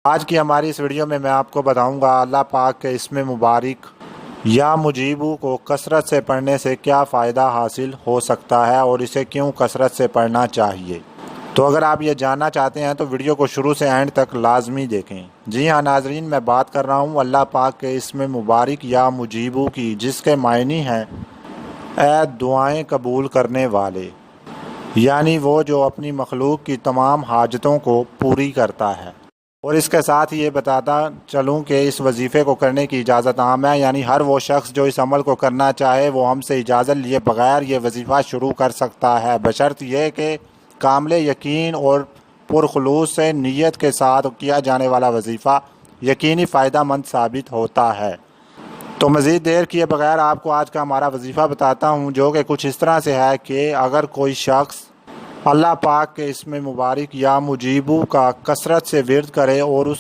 آج کی ہماری اس ویڈیو میں آپ کو بتاؤں گا اللہ پاک کے اسم مبارک یا مجیبو کو کثرت سے پڑھنے سے کیا فائدہ حاصل ہو سکتا ہے اور اسے کیوں کثرت سے پڑھنا چاہیے۔ تو اگر آپ یہ جاننا چاہتے ہیں تو ویڈیو کو شروع سے اینڈ تک لازمی دیکھیں۔ جی ہاں ناظرین، میں بات کر رہا ہوں اللہ پاک کے اسم مبارک یا مجیبو کی، جس کے معنی ہیں اے دعائیں قبول کرنے والے، یعنی وہ جو اپنی مخلوق کی تمام حاجتوں کو پوری کرتا ہے۔ اور اس کے ساتھ یہ بتاتا چلوں کہ اس وظیفے کو کرنے کی اجازت عام ہے، یعنی ہر وہ شخص جو اس عمل کو کرنا چاہے وہ ہم سے اجازت لیے بغیر یہ وظیفہ شروع کر سکتا ہے، بشرط یہ کہ کامل یقین اور پرخلوص سے نیت کے ساتھ کیا جانے والا وظیفہ یقینی فائدہ مند ثابت ہوتا ہے۔ تو مزید دیر کیے بغیر آپ کو آج کا ہمارا وظیفہ بتاتا ہوں، جو کہ کچھ اس طرح سے ہے کہ اگر کوئی شخص اللہ پاک کے اسم مبارک یا مجیبو کا کثرت سے ورد کرے اور اس